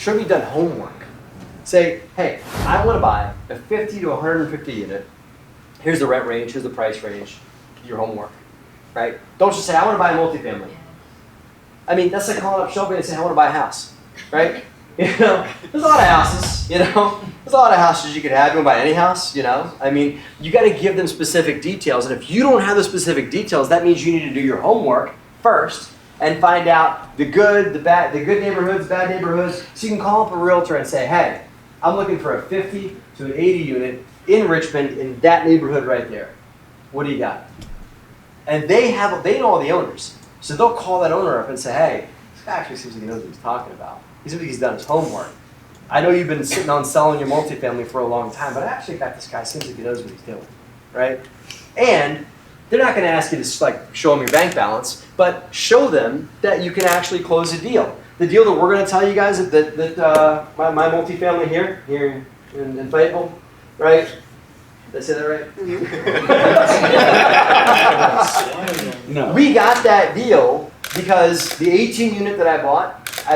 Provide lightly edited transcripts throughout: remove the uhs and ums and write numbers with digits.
show me you've done homework. Say, hey, I want to buy a 50 to 150 unit. Here's the rent range, here's the price range, your homework, right? Don't just say, I want to buy a multifamily. I mean, that's like calling up Shelby and saying, I want to buy a house, right? You know, there's a lot of houses, you know. There's a lot of houses you could have. You want to buy any house, you know. I mean, you got to give them specific details. And if you don't have the specific details, that means you need to do your homework first and find out the good, the bad, the good neighborhoods, bad neighborhoods. So you can call up a realtor and say, hey, I'm looking for a 50 to an 80 unit in Richmond in that neighborhood right there. What do you got? And they know all the owners. So they'll call that owner up and say, hey, this guy actually seems like he knows what he's talking about. He seems like he's done his homework. I know you've been sitting on selling your multifamily for a long time, but I actually got this guy, seems like he knows what he's doing, right? And they're not going to ask you to like show them your bank balance, but show them that you can actually close a deal. The deal that we're going to tell you guys that my multifamily here in Fayetteville, right? Did I say that right? No. We got that deal because the 18 unit that I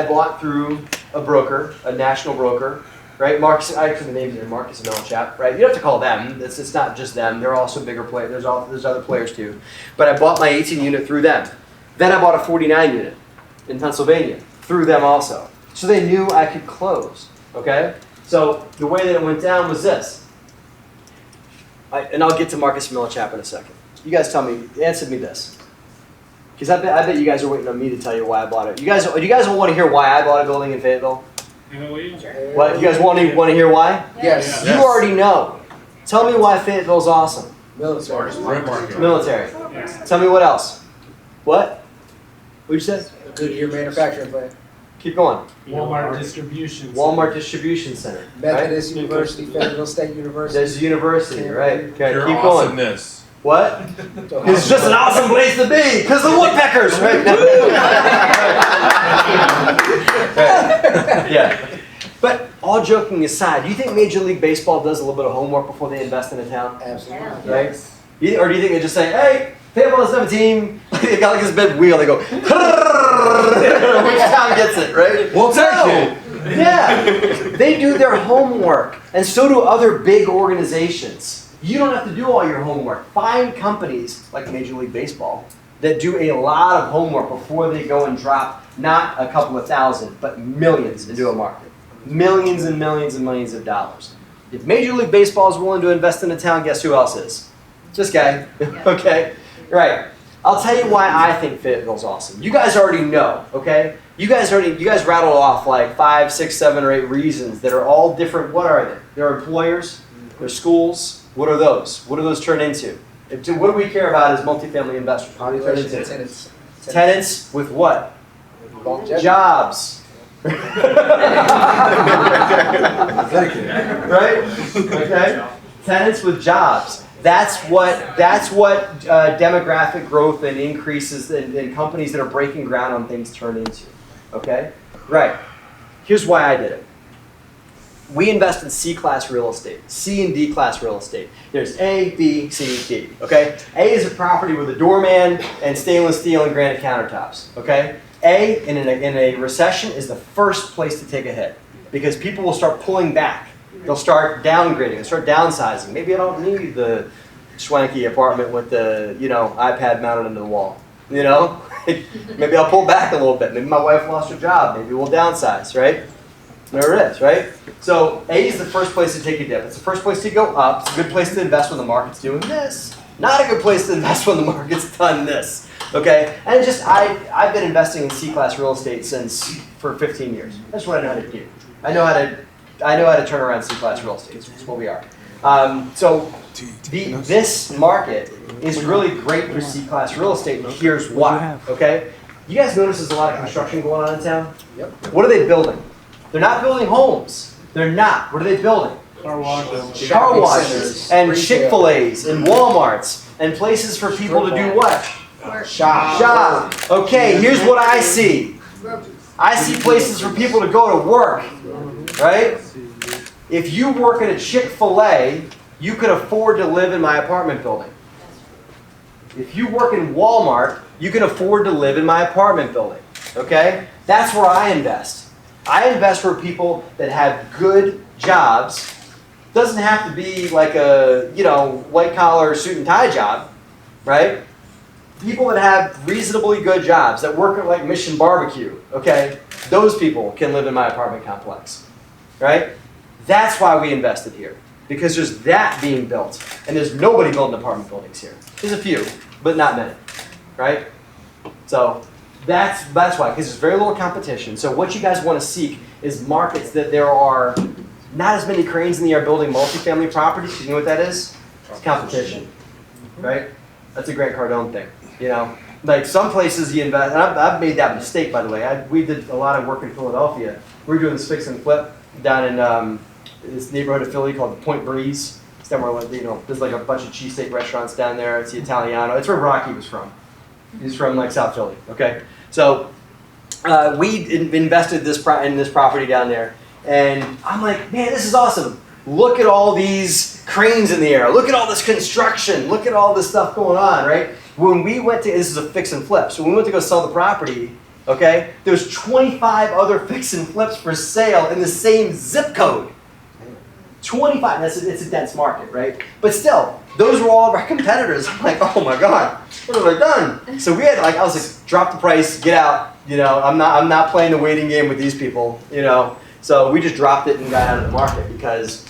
bought through a broker, a national broker, right? Marcus, actually the name's there, Marcus and Melchap, right? You don't have to call them. It's not just them. They're also bigger players. There's other players too. But I bought my 18 unit through them. Then I bought a 49 unit in Pennsylvania through them also. So they knew I could close, okay? So the way that it went down was this. And I'll get to Marcus and Melchap in a second. You guys answer me this. Because I bet you guys are waiting on me to tell you why I bought it. Do you guys all want to hear why I bought a building in Fayetteville? What? You guys want to hear why? Yes. You already know. Tell me why Fayetteville's awesome. Military. Military. Tell me what else. What? What'd you say? A Goodyear manufacturing plant. Keep going. Walmart distribution. Walmart distribution center. Methodist right? University, Fayetteville State University. There's a university, right? Okay, Your keep going. awesomeness. What? It's just an awesome place to be, because the woodpeckers, right? Yeah. But all joking aside, do you think Major League Baseball does a little bit of homework before they invest in a town? Absolutely. Right? Or do you think they just say, hey, Fayetteville doesn't have a team. They got like this big wheel. They go, which town gets it, right? We'll take it. Yeah. They do their homework, and so do other big organizations. You don't have to do all your homework. Find companies like Major League Baseball that do a lot of homework before they go and drop not a couple of thousand, but millions into a market. Millions and millions and millions of dollars. If Major League Baseball is willing to invest in a town, guess who else is? This guy. Okay? Right. I'll tell you why I think Fayetteville's awesome. You guys already know, okay? You guys rattled off like 5, 6, 7, or 8 reasons that are all different. What are they? They're employers, they're schools. What are those? What do those turn into? What do we care about as multifamily investors? What do they turn into? Tenants. Tenants with what? Longevity. Jobs. Right? Okay. Tenants with jobs. That's what demographic growth and increases in companies that are breaking ground on things turn into. Okay? Right. Here's why I did it. We invest in C-class real estate, C and D-class real estate. There's A, B, C, D, okay? A is a property with a doorman and stainless steel and granite countertops, okay? A, in a recession, is the first place to take a hit because people will start pulling back. They'll start downgrading, they'll start downsizing. Maybe I don't need the swanky apartment with the, iPad mounted into the wall, Maybe I'll pull back a little bit. Maybe my wife lost her job. Maybe we'll downsize, right? There it is, right? So A is the first place to take a dip. It's the first place to go up. It's a good place to invest when the market's doing this. Not a good place to invest when the market's done this. Okay? And I've been investing in C-class real estate for 15 years. That's what I know how to do. I know how to turn around C-class real estate. That's what we are. This market is really great for C-class real estate, and here's why. Okay? You guys notice there's a lot of construction going on in town? Yep. What are they building? They're not building homes. They're not. What are they building? Car washes. Car washes and Chick-fil-A's and Walmarts and places for people to do what? Shop. Okay, here's what I see. I see places for people to go to work, right? If you work at a Chick-fil-A, you could afford to live in my apartment building. If you work in Walmart, you can afford to live in my apartment building, okay? That's where I invest. I invest for people that have good jobs. Doesn't have to be like a, white collar suit and tie job, right? People that have reasonably good jobs, that work at like Mission Barbecue, okay? Those people can live in my apartment complex, right? That's why we invested here, because there's that being built, and there's nobody building apartment buildings here. There's a few, but not many, right? So that's why, because there's very little competition. So what you guys want to seek is markets that there are not as many cranes in the air building multifamily properties. You know what that is? It's competition, right? That's a Grant Cardone thing, Like some places you invest, and I've made that mistake, by the way. We did a lot of work in Philadelphia. We were doing this fix and flip down in this neighborhood of Philly called Point Breeze. It's down where, there's like a bunch of cheesesteak restaurants down there. It's the Italiano. It's where Rocky was from. He's from like South Philly, okay? So we invested in this property down there. And I'm like, man, this is awesome. Look at all these cranes in the air. Look at all this construction. Look at all this stuff going on, right? When we went to, this is a fix and flip. So when we went to go sell the property, okay, there's 25 other fix and flips for sale in the same zip code. 25, it's a dense market, right? But still, those were all of our competitors. I'm like, oh my God, what have I done? So we had I was like, drop the price, get out. I'm not playing the waiting game with these people, So we just dropped it and got out of the market because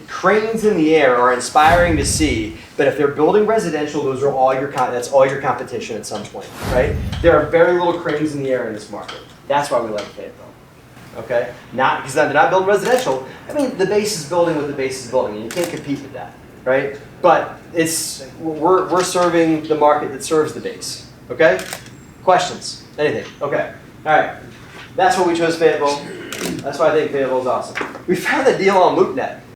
cranes in the air are inspiring to see, but if they're building residential, that's all your competition at some point, right? There are very little cranes in the air in this market. That's why we like Fayetteville. Okay? Not because they're not building residential. I mean, the base is building what the base is building, and you can't compete with that, right? But we're serving the market that serves the base. Okay? Questions? Anything? Okay. All right. That's why we chose Fayetteville. That's why I think Fayetteville is awesome. We found the deal on LoopNet.